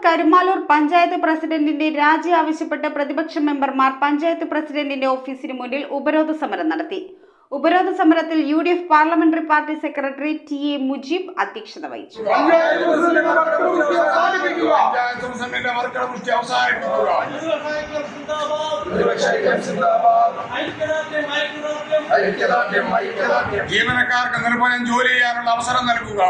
കരുമാലൂർ പഞ്ചായത്ത് പ്രസിഡന്റിന്റെ രാജി ആവശ്യപ്പെട്ട് പ്രതിപക്ഷ മെമ്പർമാർ പഞ്ചായത്ത് പ്രസിഡന്റിന്റെ ഓഫീസിന് മുന്നിൽ ഉപരോധ സമരം നടത്തി. ഉപരോധ സമരത്തിൽ UDF parliamentary party secretary TA Mujeeb അധ്യക്ഷത വഹിച്ചു. ജീവനക്കാർക്ക് നിർഭയം ജോലി ചെയ്യാനുള്ള അവസരം നൽകുക.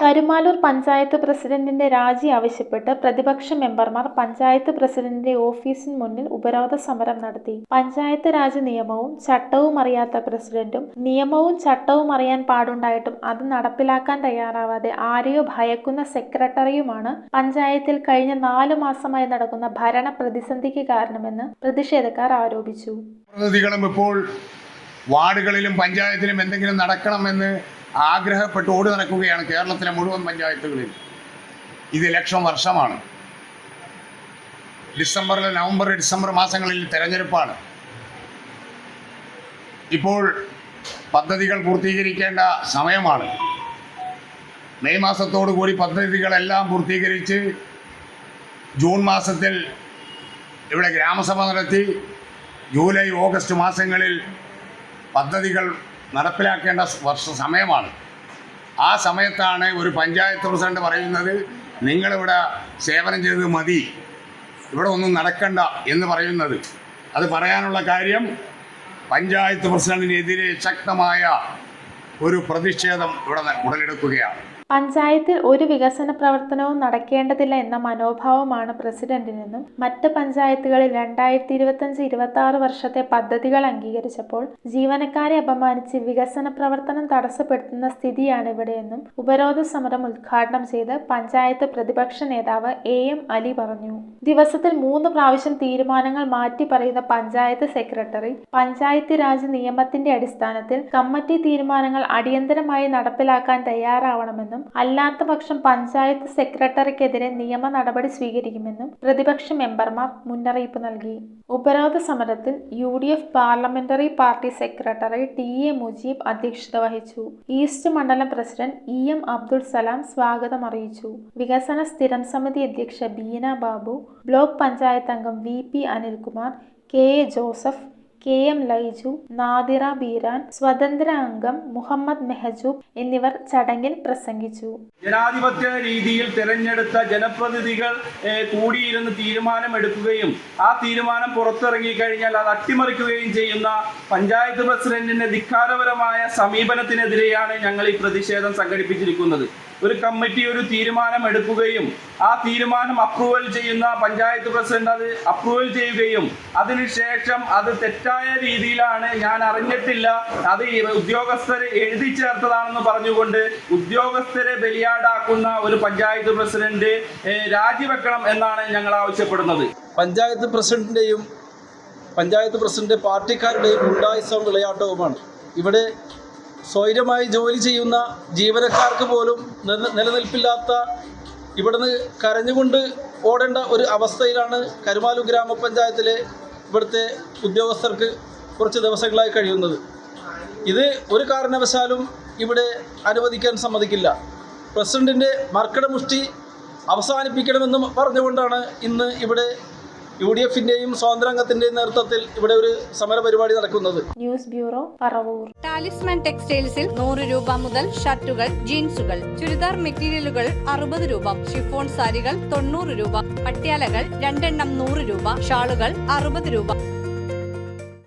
കരുമാലൂർ പഞ്ചായത്ത് പ്രസിഡന്റിന്റെ രാജി ആവശ്യപ്പെട്ട് പ്രതിപക്ഷ മെമ്പർമാർ പഞ്ചായത്ത് പ്രസിഡന്റിന്റെ ഓഫീസിന് മുന്നിൽ ഉപരോധ സമരം നടത്തി. പഞ്ചായത്ത് രാജ് നിയമവും ചട്ടവും അറിയാത്ത പ്രസിഡന്റും നിയമവും ചട്ടവും അറിയാൻ പാടുണ്ടായിട്ടും അത് നടപ്പിലാക്കാൻ തയ്യാറാവാതെ ആരെയോ ഭയക്കുന്ന സെക്രട്ടറിയുമാണ് പഞ്ചായത്തിൽ കഴിഞ്ഞ 4 മാസമായി നടക്കുന്ന ഭരണ പ്രതിസന്ധിക്ക് കാരണമെന്ന് പ്രതിഷേധക്കാർ ആരോപിച്ചു. പ്രതിനിധികളും ഇപ്പോൾ വാർഡുകളിലും പഞ്ചായത്തിലും എന്തെങ്കിലും നടക്കണമെന്ന് ആഗ്രഹപ്പെട്ട് ഓടി നടക്കുകയാണ് കേരളത്തിലെ മുഴുവൻ പഞ്ചായത്തുകളിൽ. ഇത് ലക്ഷം വർഷമാണ്. നവംബർ ഡിസംബർ മാസങ്ങളിൽ തെരഞ്ഞെടുപ്പാണ്. ഇപ്പോൾ പദ്ധതികൾ പൂർത്തീകരിക്കേണ്ട സമയമാണ്. മെയ് മാസത്തോടു കൂടി പദ്ധതികളെല്ലാം പൂർത്തീകരിച്ച് ജൂൺ മാസത്തിൽ ഇവിടെ ഗ്രാമസഭ നടത്തി ജൂലൈ ഓഗസ്റ്റ് മാസങ്ങളിൽ പദ്ധതികൾ നടപ്പിലാക്കേണ്ട സമയമാണ്. ആ സമയത്താണ് ഒരു പഞ്ചായത്ത് പ്രസിഡന്റ് പറയുന്നത് നിങ്ങളിവിടെ സേവനം ചെയ്തത് മതി, ഇവിടെ ഒന്നും നടക്കണ്ട എന്ന് പറയുന്നത്. അത് പറയാനുള്ള കാര്യം പഞ്ചായത്ത് പ്രസിഡന്റിനെതിരെ ശക്തമായ ഒരു പ്രതിഷേധം ഇവിടെ ഉടലെടുക്കുകയാണ്. പഞ്ചായത്തിൽ ഒരു വികസന പ്രവർത്തനവും നടക്കേണ്ടതില്ല എന്ന മനോഭാവമാണ് പ്രസിഡന്റിനെന്നും മറ്റ് പഞ്ചായത്തുകളിൽ 2025-26 വർഷത്തെ പദ്ധതികൾ അംഗീകരിച്ചപ്പോൾ ജീവനക്കാരെ അപമാനിച്ച് വികസന പ്രവർത്തനം തടസ്സപ്പെടുത്തുന്ന സ്ഥിതിയാണ് ഇവിടെയെന്നും ഉപരോധ സമരം ഉദ്ഘാടനം ചെയ്ത് പഞ്ചായത്ത് പ്രതിപക്ഷ നേതാവ് AM അലി പറഞ്ഞു. ദിവസത്തിൽ 3 പ്രാവശ്യം തീരുമാനങ്ങൾ മാറ്റി പറയുന്ന പഞ്ചായത്ത് സെക്രട്ടറി പഞ്ചായത്ത് രാജ് നിയമത്തിന്റെ അടിസ്ഥാനത്തിൽ കമ്മിറ്റി തീരുമാനങ്ങൾ അടിയന്തരമായി നടപ്പിലാക്കാൻ തയ്യാറാവണമെന്നും അല്ലാത്ത പക്ഷം പഞ്ചായത്ത് സെക്രട്ടറിക്കെതിരെ നിയമ നടപടി സ്വീകരിക്കുമെന്നും പ്രതിപക്ഷ മെമ്പർമാർ മുന്നറിയിപ്പ് നൽകി. ഉപരോധ സമരത്തിൽ UDF parliamentary party secretary TA Mujeeb അധ്യക്ഷത വഹിച്ചു. ഈസ്റ്റ് മണ്ഡലം പ്രസിഡന്റ് EM അബ്ദുൾ സലാം സ്വാഗതം അറിയിച്ചു. വികസന സ്ഥിരം സമിതി അധ്യക്ഷ ബീന ബാബു, ബ്ലോക്ക് പഞ്ചായത്ത് അംഗം VP Anilkumar, KA Joseph, KM Laiju, Nadira Beeran, സ്വതന്ത്ര അംഗം മുഹമ്മദ് മെഹജൂബ് എന്നിവർ ചടങ്ങിൽ പ്രസംഗിച്ചു. ജനാധിപത്യ രീതിയിൽ തെരഞ്ഞെടുത്ത ജനപ്രതിനിധികൾ കൂടിയിരുന്ന് തീരുമാനമെടുക്കുകയും ആ തീരുമാനം പുറത്തിറങ്ങി കഴിഞ്ഞാൽ അത് അട്ടിമറിക്കുകയും ചെയ്യുന്ന പഞ്ചായത്ത് പ്രസിഡന്റിന്റെ ധിക്കാരപരമായ സമീപനത്തിനെതിരെയാണ് ഞങ്ങൾ ഈ പ്രതിഷേധം സംഘടിപ്പിച്ചിരിക്കുന്നത്. ഒരു കമ്മിറ്റി ഒരു തീരുമാനം എടുക്കുകയും ആ തീരുമാനം അപ്രൂവൽ ചെയ്യുന്ന പഞ്ചായത്ത് പ്രസിഡന്റ് അത് അപ്രൂവൽ ചെയ്യുകയും അതിനുശേഷം അത് തെറ്റായ രീതിയിലാണ്, ഞാൻ അറിഞ്ഞിട്ടില്ല, അത് ഉദ്യോഗസ്ഥർ എഴുതി ചേർത്തതാണെന്ന് പറഞ്ഞുകൊണ്ട് ഉദ്യോഗസ്ഥരെ ബലിയാടാക്കുന്ന ഒരു പഞ്ചായത്ത് പ്രസിഡന്റ് രാജിവെക്കണം എന്നാണ് ഞങ്ങൾ ആവശ്യപ്പെടുന്നത്. പഞ്ചായത്ത് പ്രസിഡന്റ് പാർട്ടിക്കാരുടെയും ഗുണ്ടായിസവും വിളയാട്ടവുമാണ്. ഇവിടെ സ്വൈര്യമായി ജോലി ചെയ്യുന്ന ജീവനക്കാർക്ക് പോലും നിലനിൽപ്പില്ലാത്ത, ഇവിടുന്ന് കരഞ്ഞുകൊണ്ട് ഓടേണ്ട ഒരു അവസ്ഥയിലാണ് കരുമാലൂർ ഗ്രാമപഞ്ചായത്തിലെ ഇവിടുത്തെ ഉദ്യോഗസ്ഥർക്ക് കുറച്ച് ദിവസങ്ങളായി കഴിയുന്നത്. ഇത് ഒരു കാരണവശാലും ഇവിടെ അനുവദിക്കാൻ സമ്മതിക്കില്ല. പ്രസിഡന്റിൻ്റെ മർക്കടമുഷ്ടി അവസാനിപ്പിക്കണമെന്ന് പറഞ്ഞുകൊണ്ടാണ് ഇന്ന് ഇവിടെ UDFന്റെയും സ്വാതന്ത്ര്യാംഗത്തിന്റെയും നേതൃത്വത്തിൽ ഇവിടെ ഒരു സമര പരിപാടി നടക്കുന്നത്. News bureau, Paravur. ടാലിസ്മാൻ ടെക്സ്റ്റൈൽസിൽ 100 രൂപ മുതൽ ഷർട്ടുകൾ, ജീൻസുകൾ, ചുരിദാർ മെറ്റീരിയലുകൾ 60 രൂപ, ഷിഫോൺ സാരികൾ 90 രൂപ, പട്യാലകൾ 2 എണ്ണം 100 രൂപ, ഷാളുകൾ 60 രൂപ.